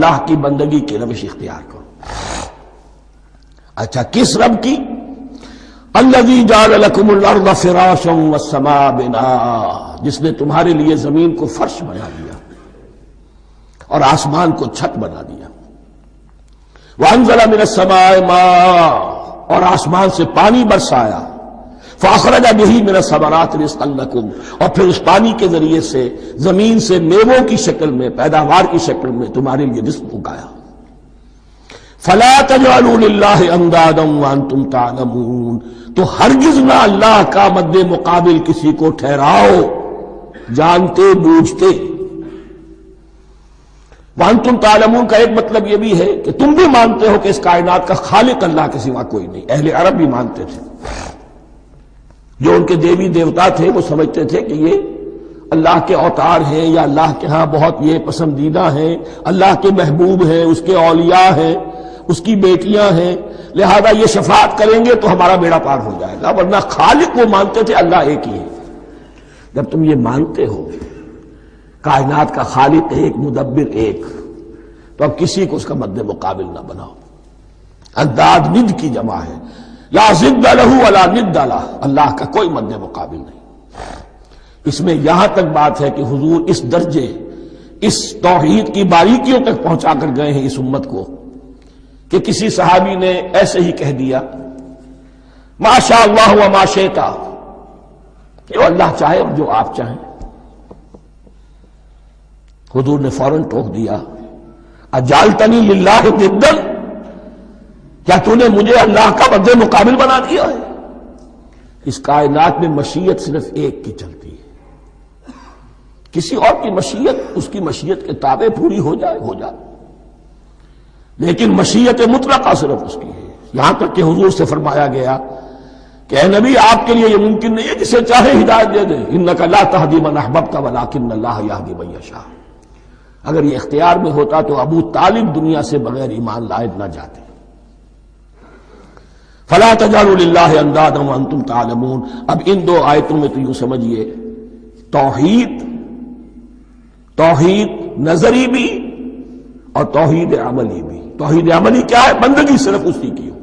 اللہ کی بندگی کی روش اختیار کرو۔ اچھا کس رب کی؟ الذی جعل لکم الارض فراشا والسماء بناء، جس نے تمہارے لیے زمین کو فرش بنا دیا اور آسمان کو چھت بنا دیا۔ وانزل من السماء ماء، اور آسمان سے پانی برسایا۔ فاخرج به من الثمرات رزقا لکم، اور پھر اس پانی کے ذریعے سے زمین سے میووں کی شکل میں، پیداوار کی شکل میں تمہارے لیے رزق اگایا۔ فلا تجعلوا للہ اندادا وانتم تعلمون، تو ہرگز نہ اللہ کا مد مقابل کسی کو ٹھہراؤ جانتے بوجھتے۔ وانتم تعلمون کا ایک مطلب یہ بھی ہے کہ تم بھی مانتے ہو کہ اس کائنات کا خالق اللہ کے سوا کوئی نہیں۔ اہل عرب بھی مانتے تھے، جو ان کے دیوی دیوتا تھے وہ سمجھتے تھے کہ یہ اللہ کے اوتار ہیں یا اللہ کے ہاں بہت یہ پسندیدہ ہیں، اللہ کے محبوب ہیں، اس کے اولیاء ہیں، اس کی بیٹیاں ہیں، لہذا یہ شفاعت کریں گے تو ہمارا بیڑا پار ہو جائے گا، ورنہ خالق وہ مانتے تھے اللہ ایک ہی ہے۔ جب تم یہ مانتے ہو کائنات کا خالق ایک، مدبر ایک، تو اب کسی کو اس کا مد مقابل نہ بناؤ۔ انداد ند کی جمع ہے، لا ضد لہ ولا ند لہ، اللہ کا کوئی مد مقابل نہیں۔ اس میں یہاں تک بات ہے کہ حضور اس درجے، اس توحید کی باریکیوں تک پہنچا کر گئے ہیں اس امت کو کہ کسی صحابی نے ایسے ہی کہہ دیا ما شاء اللہ وما شئت، کہ وہ اللہ چاہے اور جو آپ چاہیں۔ حضور نے فوراً ٹوک دیا اجعلتنی للہ ندا، کیا تو نے مجھے اللہ کا مد مقابل بنا دیا ہے؟ اس کائنات میں مشیت صرف ایک کی چلتی ہے، کسی اور کی مشیت اس کی مشیت کے تابع پوری ہو جائے ہو جائے، لیکن مشیت مطلقہ صرف اس کی ہے۔ یہاں تک کہ حضور سے فرمایا گیا کہ اے نبی آپ کے لیے یہ ممکن نہیں ہے جسے چاہے ہدایت دے دے، انک لا تہدی من احببت ولکن اللہ یہدی من یشاء۔ اگر یہ اختیار میں ہوتا تو ابو طالب دنیا سے بغیر ایمان لائے نہ جاتے۔ فلا تجعلوا للہ اندادا وانتم تعلمون۔ اب ان دو آیتوں میں تو یوں سمجھیے توحید نظری بھی اور توحید عملی بھی۔ توحید عملی کیا ہے؟ بندگی صرف اسی کی ہو۔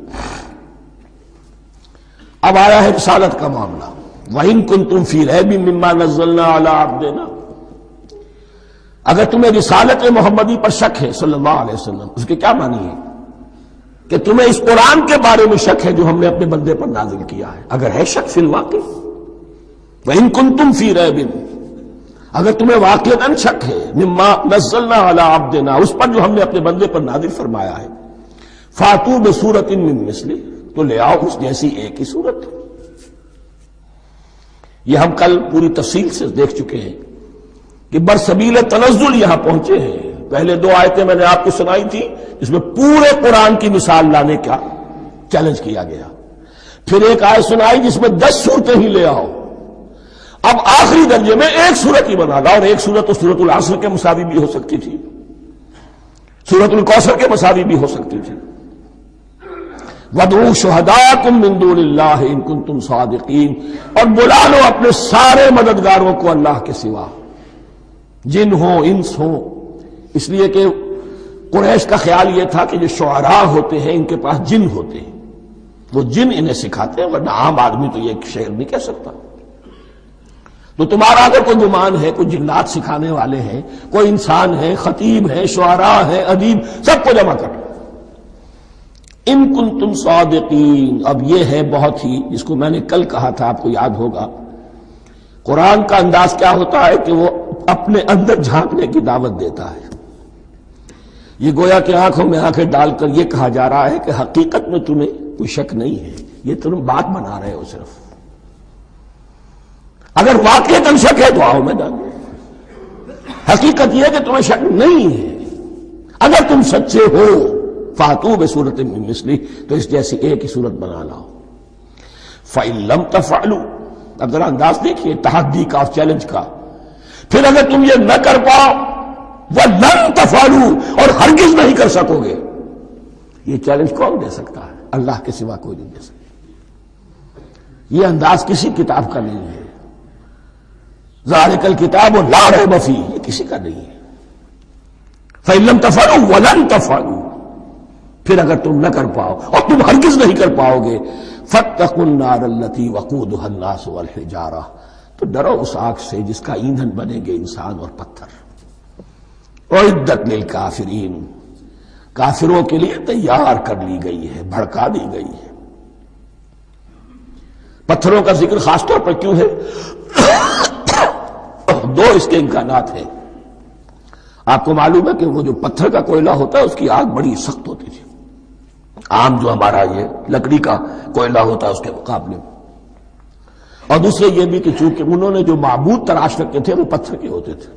اب آیا ہے رسالت کا معاملہ، وَإِن كُنتُمْ فِي رَيْبٍ مِّمَّا نَزَّلْنَا عَلَىٰ عَبْدِنَا، اگر تمہیں رسالت محمدی پر شک ہے صلی اللہ علیہ وسلم، اس کے کیا معنی ہے؟ کہ تمہیں اس قرآن کے بارے میں شک ہے جو ہم نے اپنے بندے پر نازل کیا ہے۔ اگر ہے شک فی الواقع، وَإِن كُنتُمْ فِي رَيْبٍ، اگر تمہیں واقعتاً شک ہے مما نزلنا علی عبدنا، اس پر جو ہم نے اپنے بندے پر نازل فرمایا ہے، فاتوا بسورۃ من مثلہ، تو لے آؤ اس جیسی ایک ہی صورت۔ یہ ہم کل پوری تفصیل سے دیکھ چکے ہیں کہ برسبیل تنزل یہاں پہنچے ہیں۔ پہلے دو آیتیں میں نے آپ کو سنائی تھی اس میں پورے قرآن کی مثال لانے کا چیلنج کیا گیا، پھر ایک آیت سنائی جس میں 10 صورتیں ہی لے آؤ، اب آخری درجے میں ایک صورت ہی بنا لا، اور ایک صورت تو سورۃ العصر کے مساوی بھی ہو سکتی تھی، سورۃ الکوثر کے مساوی بھی ہو سکتی تھی۔ وَادْعُوا شُهَدَاءَكُم مِّن دُونِ اللَّهِ إِن كُنتُمْ صَادِقِينَ، اور بلا لو اپنے سارے مددگاروں کو اللہ کے سوا، جن ہوں انس ہوں۔ اس لیے کہ قریش کا خیال یہ تھا کہ جو شعراء ہوتے ہیں ان کے پاس جن ہوتے ہیں، وہ جن انہیں سکھاتے ہیں، ورنہ عام آدمی تو یہ شعر نہیں کہہ سکتا۔ تو تمہارا اگر کوئی گمان ہے کوئی جنات سکھانے والے ہیں، کوئی انسان ہے، خطیب ہے، شعراء ہے، ادیب، سب کو جمع کر، ان کنتم صادقین۔ اب یہ ہے بہت ہی، جس کو میں نے کل کہا تھا آپ کو یاد ہوگا، قرآن کا انداز کیا ہوتا ہے کہ وہ اپنے اندر جھانکنے کی دعوت دیتا ہے۔ یہ گویا کہ آنکھوں میں آنکھیں ڈال کر یہ کہا جا رہا ہے کہ حقیقت میں تمہیں کوئی شک نہیں ہے، یہ تم بات بنا رہے ہو صرف، اگر واقعتاً شک ہے تو آؤ میدان میں۔ حقیقت یہ ہے کہ تمہیں شک نہیں ہے، اگر تم سچے ہو فاتوا بسورۃ من مثلہ، تو اس جیسی ایک ہی صورت بنا لاؤ۔ فإن لم تفعلوا، اب ذرا انداز دیکھیے تحدی کا اور چیلنج کا، پھر اگر تم یہ نہ کر پاؤ وَلَن تَفْعَلُوا، اور ہرگز نہیں کر سکو گے، یہ چیلنج کون دے سکتا ہے؟ اللہ کے سوا کوئی نہیں دے سکتا۔ یہ انداز کسی کتاب کا نہیں ہے، ذَلِكَ الْكِتَابُ لَا رَيْبَ فِيهِ، یہ کسی کا نہیں ہے۔ فَإِن لَّمْ تَفْعَلُوا وَلَن تَفْعَلُوا، پھر اگر تم نہ کر پاؤ اور تم ہرگز نہیں کر پاؤ گے، فَاتَّقُوا النَّارَ الَّتِي وَقُودُهَا النَّاسُ وَالْحِجَارَةُ، تو ڈرو اس آگ سے جس کا ایندھن بنیں گے انسان اور پتھر. اعدت للکافرین، کافروں کے لیے تیار کر لی گئی ہے، بھڑکا دی گئی ہے. پتھروں کا ذکر خاص طور پر کیوں ہے؟ دو اس کے امکانات ہیں. آپ کو معلوم ہے کہ وہ جو پتھر کا کوئلہ ہوتا ہے اس کی آگ بڑی سخت ہوتی تھی، عام جو ہمارا یہ لکڑی کا کوئلہ ہوتا ہے اس کے مقابلے میں. اور دوسرے یہ بھی کہ چونکہ انہوں نے جو معبود تراش رکھے تھے وہ پتھر کے ہوتے تھے،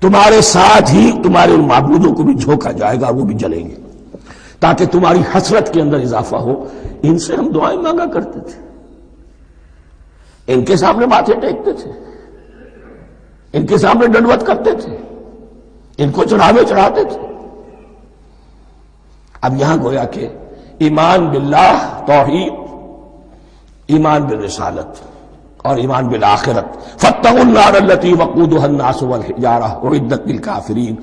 تمہارے ساتھ ہی تمہارے ان معبودوں کو بھی جھونکا جائے گا، وہ بھی جلیں گے تاکہ تمہاری حسرت کے اندر اضافہ ہو. ان سے ہم دعائیں مانگا کرتے تھے، ان کے سامنے ماتھے ٹیکتے تھے، ان کے سامنے ڈنڈوت کرتے تھے، ان کو چڑھاوے چڑھاتے تھے. اب یہاں گویا کہ ایمان باللہ توحید، ایمان بالرسالت اور ایمان بالآخرت. فَاتَّقُوا النَّارَ الَّتِي وَقُودُهَا النَّاسُ وَالْحِجَارَةُ اعدت للکافرین.